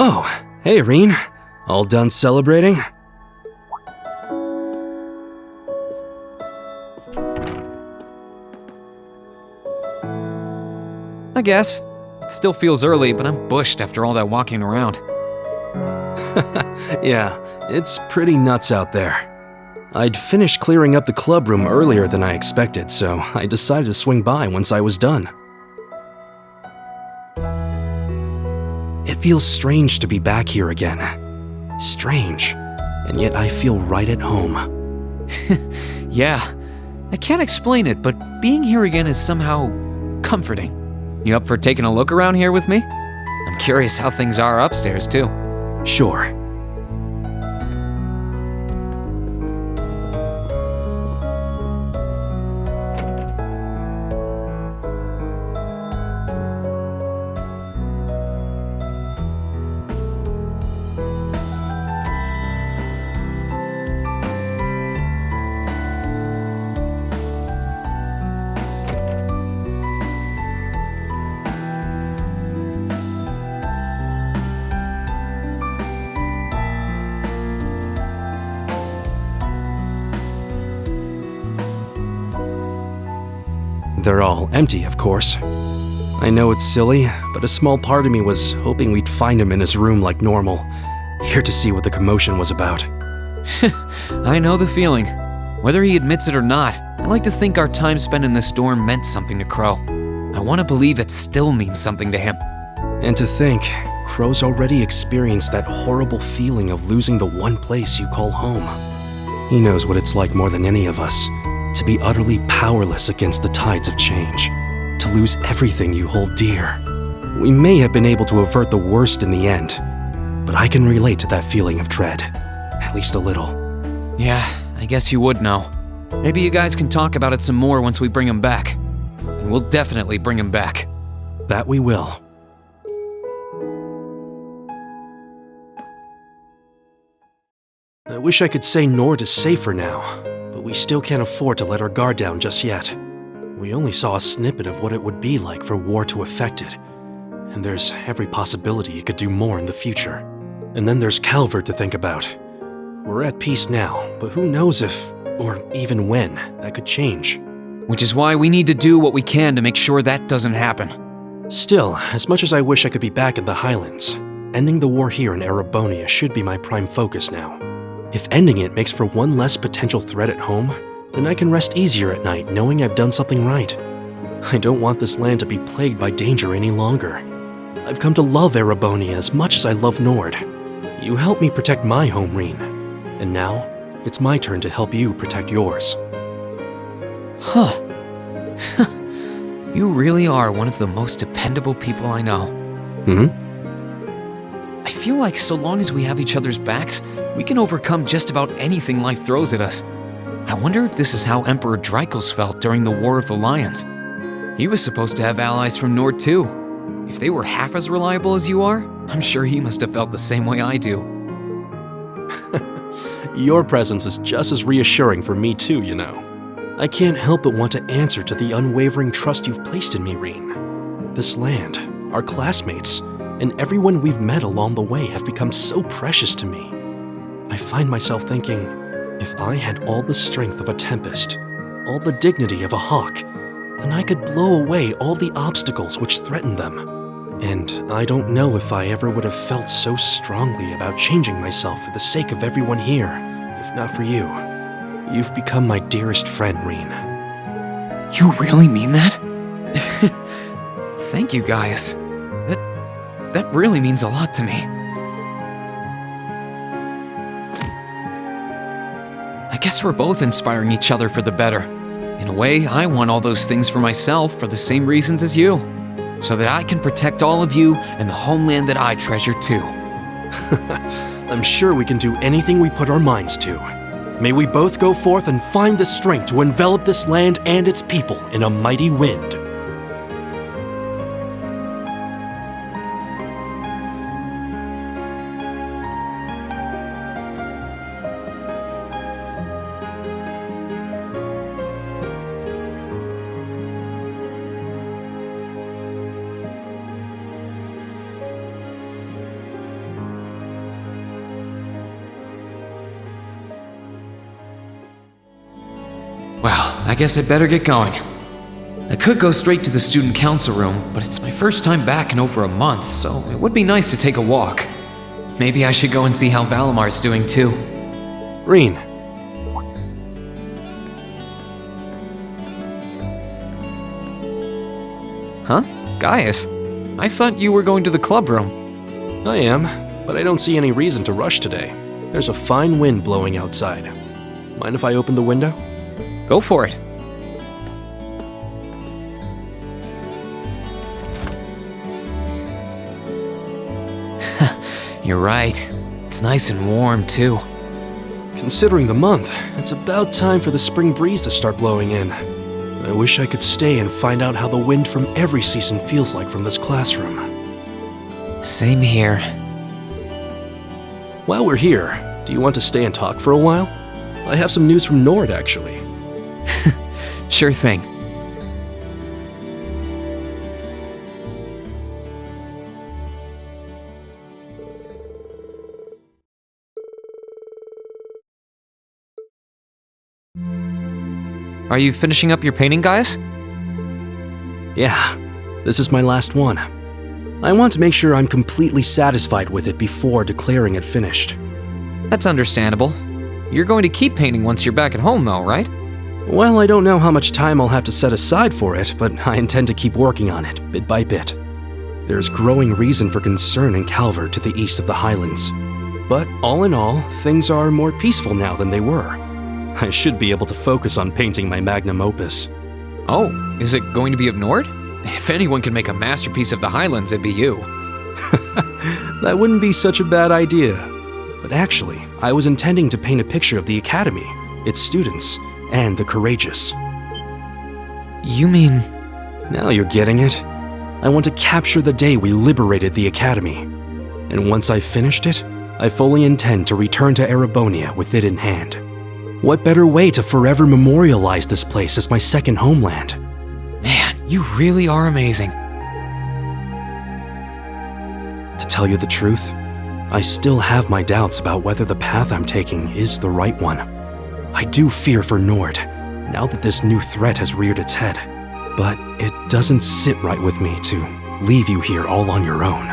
Oh, hey, Reen. All done celebrating? I guess. It still feels early, but I'm bushed after all that walking around. Yeah, it's pretty nuts out there. I'd finished clearing up the club room earlier than I expected, so I decided to swing by once I was done. It feels strange to be back here again. Strange, and yet I feel right at home. Yeah, I can't explain it, but being here again is somehow comforting. You up for taking a look around here with me? I'm curious how things are upstairs, too. Sure. They're all empty, of course. I know it's silly, but a small part of me was hoping we'd find him in his room like normal, here to see what the commotion was about. I know the feeling. Whether he admits it or not, I like to think our time spent in this dorm meant something to Crow. I want to believe it still means something to him. And to think, Crow's already experienced that horrible feeling of losing the one place you call home. He knows what it's like more than any of us. To be utterly powerless against the tides of change, to lose everything you hold dear. We may have been able to avert the worst in the end, but I can relate to that feeling of dread, at least a little. Yeah, I guess you would know. Maybe you guys can talk about it some more once we bring him back. And we'll definitely bring him back. That we will. I wish I could say Nord is safer now. But we still can't afford to let our guard down just yet. We only saw a snippet of what it would be like for war to affect it. And there's every possibility it could do more in the future. And then there's Calvert to think about. We're at peace now, but who knows if, or even when, that could change. Which is why we need to do what we can to make sure that doesn't happen. Still, as much as I wish I could be back in the Highlands, ending the war here in Erebonia should be my prime focus now. If ending it makes for one less potential threat at home, then I can rest easier at night knowing I've done something right. I don't want this land to be plagued by danger any longer. I've come to love Erebonia as much as I love Nord. You helped me protect my home, Reen. And now, it's my turn to help you protect yours. Huh. You really are one of the most dependable people I know. I feel like so long as we have each other's backs, we can overcome just about anything life throws at us. I wonder if this is how Emperor Drykos felt during the War of the Lions. He was supposed to have allies from Nord too. If they were half as reliable as you are, I'm sure he must have felt the same way I do. Your presence is just as reassuring for me too, you know. I can't help but want to answer to the unwavering trust you've placed in me, Reen. This land, our classmates, and everyone we've met along the way have become so precious to me. I find myself thinking, if I had all the strength of a tempest, all the dignity of a hawk, then I could blow away all the obstacles which threaten them. And I don't know if I ever would have felt so strongly about changing myself for the sake of everyone here, if not for you. You've become my dearest friend, Reen. You really mean that? Thank you, Gaius. That really means a lot to me. I guess we're both inspiring each other for the better. In a way, I want all those things for myself for the same reasons as you, so that I can protect all of you and the homeland that I treasure too. I'm sure we can do anything we put our minds to. May we both go forth and find the strength to envelop this land and its people in a mighty wind. Well, I guess I better get going. I could go straight to the student council room, but it's my first time back in over a month, so it would be nice to take a walk. Maybe I should go and see how Valamar's doing too. Reen. Huh? Gaius? I thought you were going to the club room. I am, but I don't see any reason to rush today. There's a fine wind blowing outside. Mind if I open the window? Go for it. You're right. It's nice and warm, too. Considering the month, it's about time for the spring breeze to start blowing in. I wish I could stay and find out how the wind from every season feels like from this classroom. Same here. While we're here, do you want to stay and talk for a while? I have some news from Nord, actually. Sure thing. Are you finishing up your painting, Gaius? Yeah, this is my last one. I want to make sure I'm completely satisfied with it before declaring it finished. That's understandable. You're going to keep painting once you're back at home, though, right? Well, I don't know how much time I'll have to set aside for it, but I intend to keep working on it, bit by bit. There's growing reason for concern in Calvert to the east of the Highlands. But all in all, things are more peaceful now than they were. I should be able to focus on painting my magnum opus. Oh, is it going to be of Nord? If anyone can make a masterpiece of the Highlands, it'd be you. That wouldn't be such a bad idea. But actually, I was intending to paint a picture of the Academy, its students, and the courageous. You mean... Now you're getting it. I want to capture the day we liberated the Academy. And once I've finished it, I fully intend to return to Erebonia with it in hand. What better way to forever memorialize this place as my second homeland? Man, you really are amazing. To tell you the truth, I still have my doubts about whether the path I'm taking is the right one. I do fear for Nord, now that this new threat has reared its head. But it doesn't sit right with me to leave you here all on your own.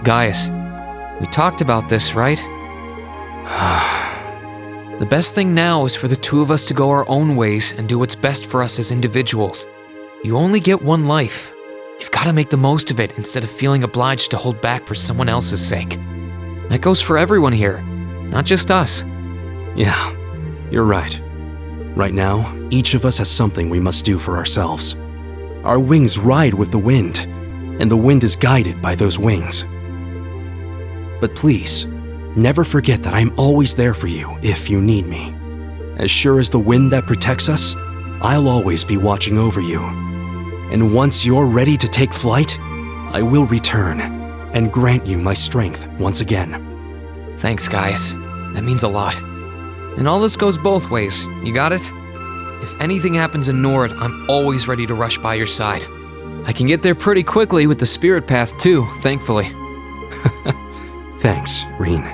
Gaius, we talked about this, right? The best thing now is for the two of us to go our own ways and do what's best for us as individuals. You only get one life. You've got to make the most of it instead of feeling obliged to hold back for someone else's sake. That goes for everyone here, not just us. Yeah, you're right. Right now, each of us has something we must do for ourselves. Our wings ride with the wind, and the wind is guided by those wings. But please, never forget that I'm always there for you if you need me. As sure as the wind that protects us, I'll always be watching over you. And once you're ready to take flight, I will return and grant you my strength once again. Thanks, Gaius. That means a lot. And all this goes both ways, you got it? If anything happens in Nord, I'm always ready to rush by your side. I can get there pretty quickly with the spirit path too, thankfully. Thanks, Reen.